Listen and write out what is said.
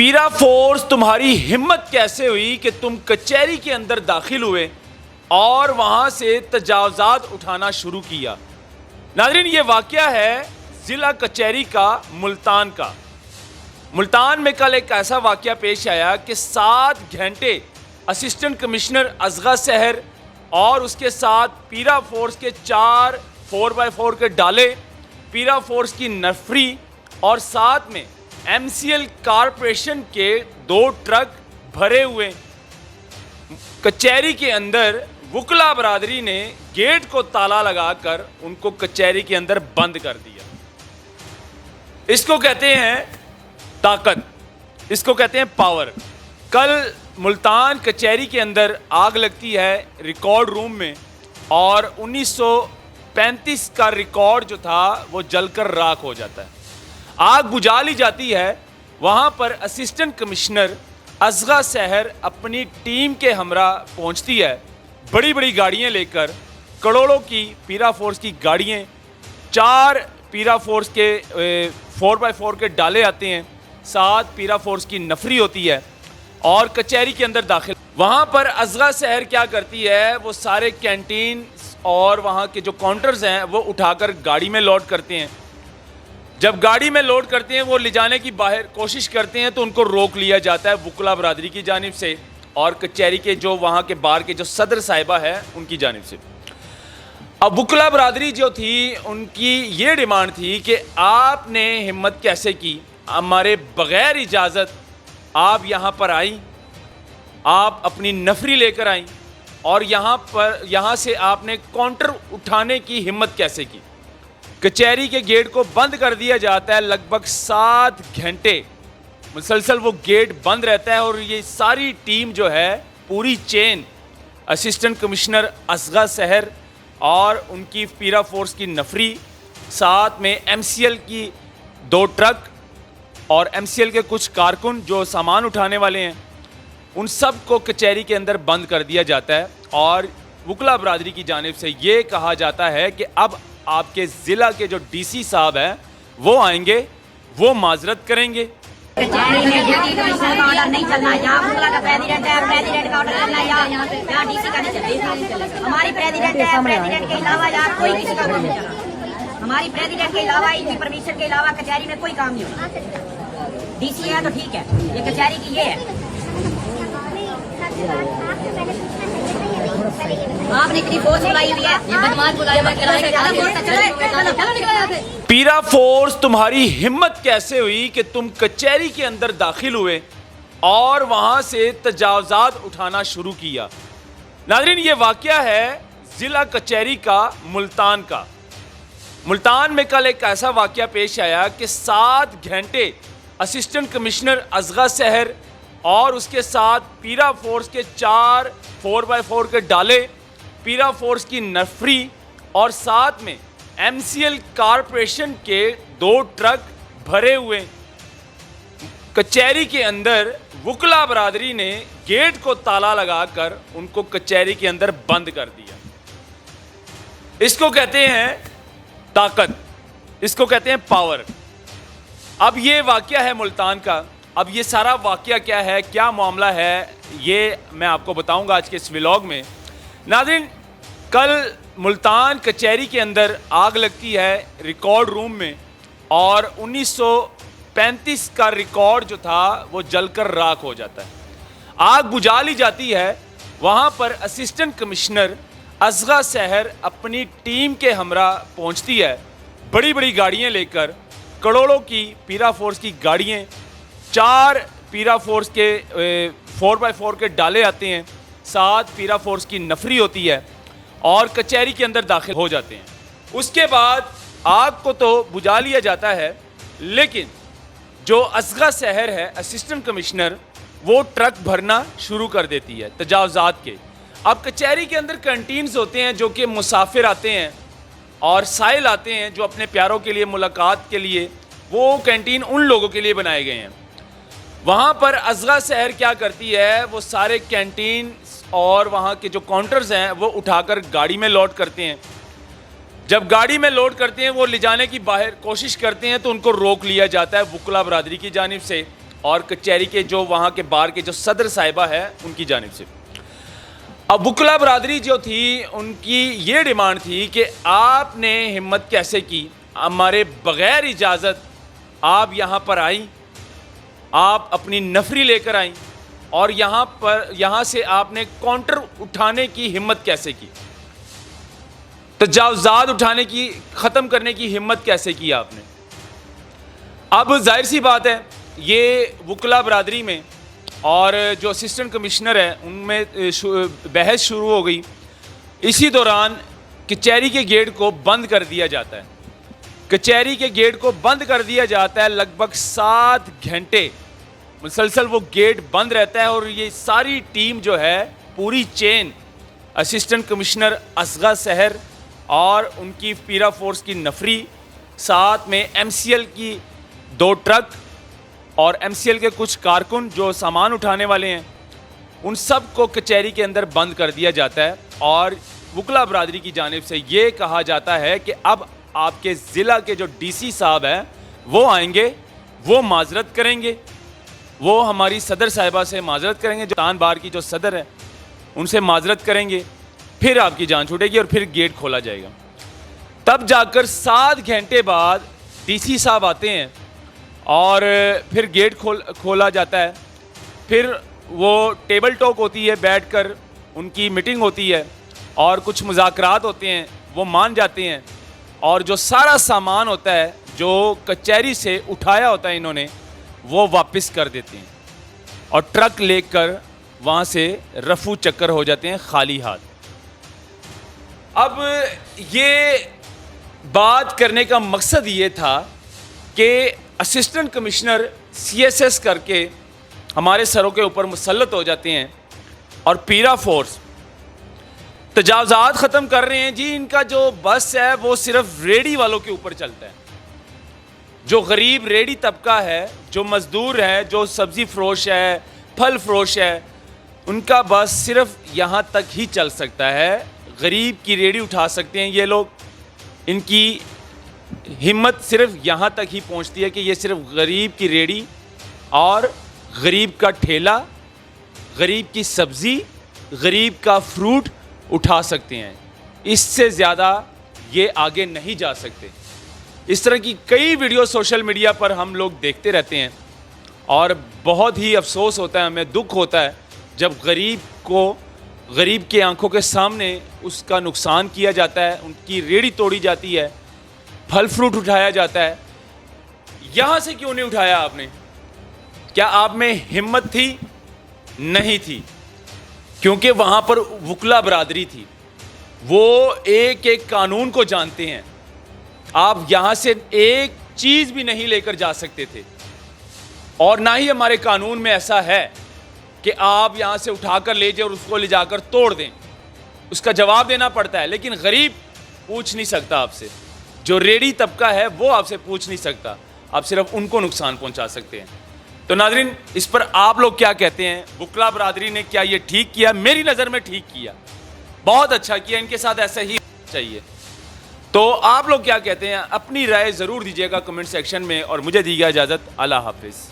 پیرا force تمہاری ہمت کیسے ہوئی کہ تم کچہری کے اندر داخل ہوئے اور وہاں سے تجاوزات اٹھانا شروع کیا۔ ناظرین، یہ واقعہ ہے ضلع کچہری کا ملتان کا۔ ملتان میں کل ایک ایسا واقعہ پیش آیا کہ 7 گھنٹے اسسٹنٹ کمشنر اصغا سحر اور اس کے ساتھ پیرا فورس کے 4 4x4 کے ڈالے، پیرا فورس کی نفری اور ساتھ میں ایم سی ایل کارپوریشن کے 2 ٹرک بھرے ہوئے کچہری کے اندر وکلا برادری نے گیٹ کو تالا لگا کر ان کو کچہری کے اندر بند کر دیا۔ اس کو کہتے ہیں طاقت، اس کو کہتے ہیں پاور۔ کل ملتان کچہری کے اندر آگ لگتی ہے ریکارڈ روم میں، اور 1935 کا ریکارڈ جو تھا وہ جل کر راکھ ہو جاتا ہے۔ آگ بجھا لی جاتی ہے۔ وہاں پر اسسٹنٹ کمشنر اصغا سحر اپنی ٹیم کے ہمراہ پہنچتی ہے، بڑی بڑی گاڑیاں لے کر، کروڑوں کی پیرا فورس کی گاڑیاں، 4 پیرا فورس کے 4x4 کے ڈالے آتے ہیں، 7 پیرا فورس کی نفری ہوتی ہے اور کچہری کے اندر داخل۔ وہاں پر اصغا سحر کیا کرتی ہے، وہ سارے کینٹین اور وہاں کے جو کاؤنٹرز ہیں وہ اٹھا کر گاڑی میں لوڈ کرتے ہیں۔ جب گاڑی میں لوڈ کرتے ہیں، وہ لے جانے کی باہر کوشش کرتے ہیں تو ان کو روک لیا جاتا ہے وکلا برادری کی جانب سے اور کچہری کے جو وہاں کے بار کے جو صدر صاحبہ ہے ان کی جانب سے۔ اب وکلا برادری جو تھی ان کی یہ ڈیمانڈ تھی کہ آپ نے ہمت کیسے کی، ہمارے بغیر اجازت آپ یہاں پر آئیں، آپ اپنی نفری لے کر آئیں اور یہاں سے آپ نے کاؤنٹر اٹھانے کی ہمت کیسے کی۔ کچہری کے گیٹ کو بند کر دیا جاتا ہے، لگ بھگ 7 گھنٹے مسلسل وہ گیٹ بند رہتا ہے، اور یہ ساری ٹیم جو ہے پوری چین اسسٹنٹ کمشنر اصغا سحر اور ان کی پیرا فورس کی نفری، ساتھ میں ایم سی ایل کی 2 ٹرک اور ایم سی ایل کے کچھ کارکن جو سامان اٹھانے والے ہیں، ان سب کو کچہری کے اندر بند کر دیا جاتا ہے۔ اور وکلا برادری کی جانب سے یہ کہا جاتا ہے کہ اب آپ کے ضلع کے جو ڈی سی صاحب ہیں وہ آئیں گے، وہ معذرت کریں گے۔ کچہری میں ڈپٹی کمشنر کا آرڈر نہیں چلنا، یہاں وکلا کا پریزیڈنٹ ہے، پریزیڈنٹ کا آرڈر چلنا، یہاں ڈی سی کا نہیں چلنا۔ ہماری پریزیڈنٹ ہے، پریزیڈنٹ کے علاوہ یہاں کوئی کسی کا کام نہیں چلا۔ ہماری پریزیڈنٹ کے علاوہ ان کی پرمیشن کے علاوہ کچہری میں کوئی کام نہیں ہوتا۔ ڈی سی ہے تو ٹھیک ہے، یہ کچہری کی یہ ہے۔ آپ نے اتنی فورس بلائی ہوئی ہے، یہ بدماش بلایا ہے۔ پیرا فورس تمہاری ہمت کیسے ہوئی کہ تم کچہری کے اندر داخل ہوئے اور وہاں سے تجاوزات اٹھانا شروع کیا۔ ناظرین، یہ واقعہ ہے ضلع کچہری کا ملتان کا۔ ملتان میں کل ایک ایسا واقعہ پیش آیا کہ 7 گھنٹے اسسٹنٹ کمشنر اصغا سحر اور اس کے ساتھ پیرا فورس کے 4 4x4 کے ڈالے، پیرا فورس کی نفری اور ساتھ میں ایم سی ایل کارپوریشن کے 2 ٹرک بھرے ہوئے کچہری کے اندر وکلا برادری نے گیٹ کو تالا لگا کر ان کو کچہری کے اندر بند کر دیا۔ اس کو کہتے ہیں طاقت، اس کو کہتے ہیں پاور۔ اب یہ واقعہ ہے ملتان کا۔ اب یہ سارا واقعہ کیا ہے، کیا معاملہ ہے، یہ میں آپ کو بتاؤں گا آج کے اس ولاگ میں۔ ناظرین، کل ملتان کچہری کے اندر آگ لگتی ہے ریکارڈ روم میں، اور 1935 کا ریکارڈ جو تھا وہ جل کر راکھ ہو جاتا ہے۔ آگ بجھا لی جاتی ہے۔ وہاں پر اسسٹنٹ کمشنر اصغا سحر اپنی ٹیم کے ہمراہ پہنچتی ہے، بڑی بڑی گاڑیاں لے کر، کروڑوں کی پیرا فورس کی گاڑیاں، 4 پیرا فورس کے 4x4 کے ڈالے آتے ہیں، 7 پیرا فورس کی نفری ہوتی ہے اور کچہری کے اندر داخل ہو جاتے ہیں۔ اس کے بعد آگ کو تو بجھا لیا جاتا ہے، لیکن جو اصغا سحر ہے اسسٹنٹ کمشنر، وہ ٹرک بھرنا شروع کر دیتی ہے تجاوزات کے۔ اب کچہری کے اندر کنٹینز ہوتے ہیں جو کہ مسافر آتے ہیں اور سائل آتے ہیں جو اپنے پیاروں کے لیے ملاقات کے لیے، وہ کینٹین ان لوگوں کے لیے بنائے گئے ہیں۔ وہاں پر اصغا سحر کیا کرتی ہے، وہ سارے کینٹین اور وہاں کے جو کاؤنٹرز ہیں وہ اٹھا کر گاڑی میں لوڈ کرتے ہیں۔ جب گاڑی میں لوڈ کرتے ہیں، وہ لے جانے کی باہر کوشش کرتے ہیں تو ان کو روک لیا جاتا ہے وکلا برادری کی جانب سے اور کچہری کے جو وہاں کے بار کے جو صدر صاحبہ ہے ان کی جانب سے. اب وکلا برادری جو تھی ان کی یہ ڈیمانڈ تھی کہ آپ نے ہمت کیسے کی, ہمارے بغیر اجازت آپ یہاں پر آئیں, آپ اپنی نفری لے کر آئیں اور یہاں سے آپ نے کاؤنٹر اٹھانے کی ہمت کیسے کی, تجاوزات اٹھانے کی, ختم کرنے کی ہمت کیسے کی آپ نے. اب ظاہر سی بات ہے یہ وکلا برادری میں اور جو اسسٹنٹ کمشنر ہے ان میں بحث شروع ہو گئی. اسی دوران کچہری کے گیٹ کو بند کر دیا جاتا ہے. کچہری کے گیٹ کو بند کر دیا جاتا ہے, لگ بھگ 7 گھنٹے مسلسل وہ گیٹ بند رہتا ہے. اور یہ ساری ٹیم جو ہے پوری چین, اسسٹنٹ کمشنر اصغا سحر اور ان کی پیرا فورس کی نفری, ساتھ میں ایم سی ایل کی 2 ٹرک اور ایم سی ایل کے کچھ کارکن جو سامان اٹھانے والے ہیں, ان سب کو کچہری کے اندر بند کر دیا جاتا ہے. اور وکلا برادری کی جانب سے یہ کہا جاتا ہے کہ اب آپ کے ضلع کے جو ڈی سی صاحب ہیں وہ آئیں گے, وہ معذرت کریں گے, وہ ہماری صدر صاحبہ سے معذرت کریں گے, جو تان بار کی جو صدر ہے ان سے معذرت کریں گے, پھر آپ کی جان چھوٹے گی اور پھر گیٹ کھولا جائے گا. تب جا کر 7 گھنٹے بعد ڈی سی صاحب آتے ہیں اور پھر گیٹ کھولا جاتا ہے. پھر وہ ٹیبل ٹاک ہوتی ہے, بیٹھ کر ان کی میٹنگ ہوتی ہے اور کچھ مذاکرات ہوتے ہیں, وہ مان جاتے ہیں. اور جو سارا سامان ہوتا ہے جو کچہری سے اٹھایا ہوتا ہے انہوں نے, وہ واپس کر دیتے ہیں اور ٹرک لے کر وہاں سے رفو چکر ہو جاتے ہیں خالی ہاتھ. اب یہ بات کرنے کا مقصد یہ تھا کہ assistant commissioner C S S کر کے ہمارے سروں کے اوپر مسلط ہو جاتے ہیں اور پیرا فورس تجاوزات ختم کر رہے ہیں. جی ان کا جو بس ہے وہ صرف ریڑھی والوں کے اوپر چلتا ہے, جو غریب ریڑھی طبقہ ہے, جو مزدور ہے, جو سبزی فروش ہے, پھل فروش ہے, ان کا بس صرف یہاں تک ہی چل سکتا ہے. غریب کی ریڑھی اٹھا سکتے ہیں یہ لوگ, ان کی ہمت صرف یہاں تک ہی پہنچتی ہے کہ یہ صرف غریب کی ریڑھی اور غریب کا ٹھیلا, غریب کی سبزی, غریب کا فروٹ اٹھا سکتے ہیں. اس سے زیادہ یہ آگے نہیں جا سکتے. اس طرح کی کئی ویڈیو سوشل میڈیا پر ہم لوگ دیکھتے رہتے ہیں اور بہت ہی افسوس ہوتا ہے, ہمیں دکھ ہوتا ہے جب غریب کے آنکھوں کے سامنے اس کا نقصان کیا جاتا ہے, ان کی ریڑھی توڑی جاتی ہے, پھل فروٹ اٹھایا جاتا ہے. یہاں سے کیوں نہیں اٹھایا آپ نے؟ کیا آپ میں ہمت تھی؟ نہیں تھی, کیونکہ وہاں پر وکلا برادری تھی, وہ ایک ایک قانون کو جانتے ہیں. آپ یہاں سے ایک چیز بھی نہیں لے کر جا سکتے تھے, اور نہ ہی ہمارے قانون میں ایسا ہے کہ آپ یہاں سے اٹھا کر لے جائیں اور اس کو لے جا کر توڑ دیں. اس کا جواب دینا پڑتا ہے, لیکن غریب پوچھ نہیں سکتا آپ سے, جو ریڑھی طبقہ ہے وہ آپ سے پوچھ نہیں سکتا, آپ صرف ان کو نقصان پہنچا سکتے ہیں. تو ناظرین اس پر آپ لوگ کیا کہتے ہیں؟ وکلا برادری نے کیا یہ ٹھیک کیا؟ میری نظر میں ٹھیک کیا, بہت اچھا کیا, ان کے ساتھ ایسا ہی چاہیے. تو آپ لوگ کیا کہتے ہیں؟ اپنی رائے ضرور دیجیے گا کمنٹ سیکشن میں, اور مجھے دیجیے اجازت. اللہ حافظ.